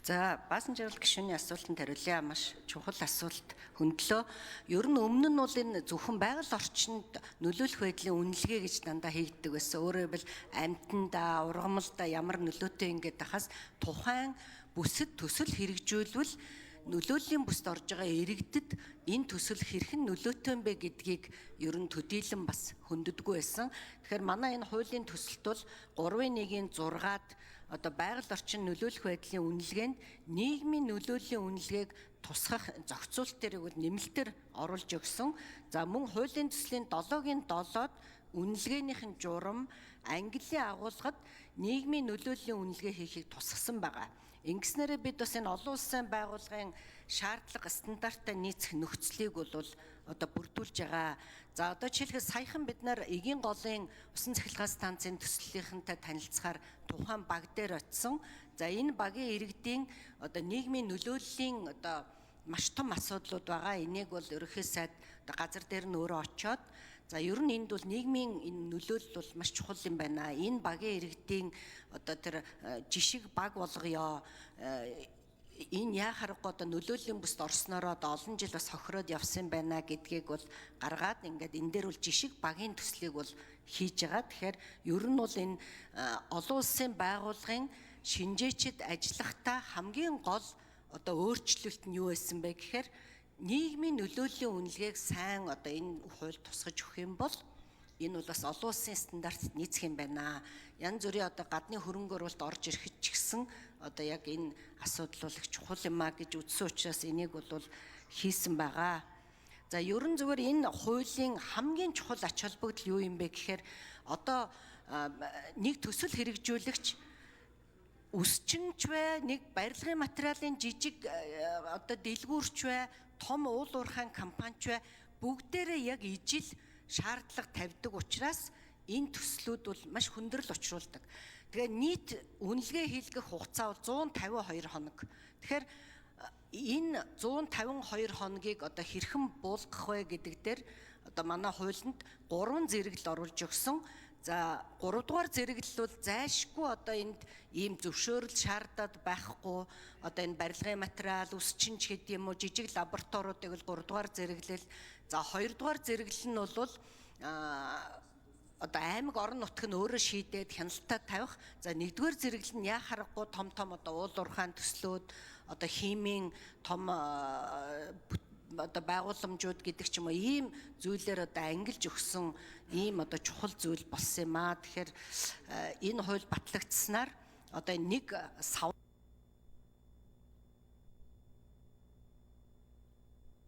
За баасан жаргал гишүүний асуултанд хариулъя. Маш чухал асуулт хөндлөө. Ер нь өмнө нь бол энэ зөвхөн байгаль орчинд нөлөөлөх байдлын үнэлгээ гэж дандаа хийгддэг байсан. Өөрөөр хэлбэл амьтанда, ургамалда ямар нөлөөтэй ингээд тахаас тухайн бүсэд төсөл хэрэгжүүлвэл нөлөөллийн бүсд орж байгаа иргэдэд энэ төсөл хэрхэн нөлөөтэй юм бэ гэдгийг ер нь төдийлөн бас хөндөгдгүй байсан. Тэгэхээр манай энэ хуулийн төсөлт бол 3.1-ийн 6-ад одоо байгаль орчин нөлөөлөх байдлын үнэлгээнд нийгмийн нөлөөллийн үнэлгээг тусгах зохицуулт дээрээ нэмэлтээр оруулж өгсөн. За мөн хуулийн төслийн 7-гийн 7-д үнэлгээнийх нь журам ангиллын агуулгад нийгмийн нөлөөллийн үнэлгээ хийхийг тусгасан байгаа. Ингэснээрээ бид бас энэ олон улсын байгууллагын шаардлага стандарттай нийцэх нөхцөлийг бол одоо бүрдүүлж байгаа. За одоо жишээлбэл саяхан бид нар Эгийн голын усан цахилгаан станцын төслийнхэнтэй танилцахаар тухайн баг дээр очисон. За энэ багийн иргэдийн одоо нийгмийн нөлөөллийн одоо маш том асуудлууд байгаа. Энийг бол ерөнхий сайд газар дээр нь өөрөө очиод за ер нь энд бол нийгмийн энэ нөлөөлөл бол маш чухал юм байна. Энэ багийн иргэдийн одоо тэр жишг баг болгоё. Энэ яхарахгүй одоо нөлөөллийн бүсд орсноороо олон жил бас хохироод явсан байна гэдгийг бол гаргаад ингээд энэ дээр бол жишг багийн төслийг бол хийж байгаа. Тэгэхээр ер нь бол энэ олон улсын байгууллагын шинжээчд ажиллахдаа хамгийн гол одоо өөрчлөлт нь юу байсан бэ гэхээр нийгмийн нөлөөллийн үнэлгээг сайн одоо энэ хууль тусгаж өгөх юм бол энэ бол бас олон улсын стандартт нийцэх юм байна. Янз бүрийн одоо гадны хөрөнгө оруулалт орж ирэхэд ч гэсэн одоо яг энэ асуудал бол их чухал юм а гэж үзсэн учраас энийг бол хийсэн байгаа. За ерөн зүгээр энэ хуулийн хамгийн чухал ач холбогдол юу юм бэ гэхээр одоо нэг төсөл хэрэгжүүлэгч үсчинч бай, нэг барилгын материалын жижиг одоо дэлгүүрч бай, том уул уурхайн компанич бай, бүгдээрээ яг ижил шаардлага тавьдаг учраас энэ төслүүд бол маш хүндрэл учруулдаг. Тэгээ нийт үнэлгээ хийлгэх хугацаа бол 152 хоног. Тэгэхээр энэ 152 хоногийг одоо хэрхэн буулгах вэ гэдэг дээр одоо манай хуулинд 3 зэрэглэл оруулж өгсөн. За 3 дугаар зэрэглэл бол зайлшгүй одоо энд ийм зөвшөөрөл шаардаад байхгүй. Одоо энэ барилгын материал, үсчинч гэдэг юм уу, жижиг лабораториудыг бол 3 дугаар зэрэглэл. За 2 дугаар зэрэглэл нь бол одоо аймаг орон нутг нь өөрөө шийдээд хяналтаа тавих. За 1-р зэрэглэл нь яхарахгүй том одоо уул уурхайн төслүүд, одоо химийн том одоо байгууламжууд гэдэг ч юм уу ийм зүйлээр одоо ангилж өгсөн ийм одоо чухал зүйл болсон юм аа. Тэгэхээр энэ хууль батлагдсанаар одоо нэг сав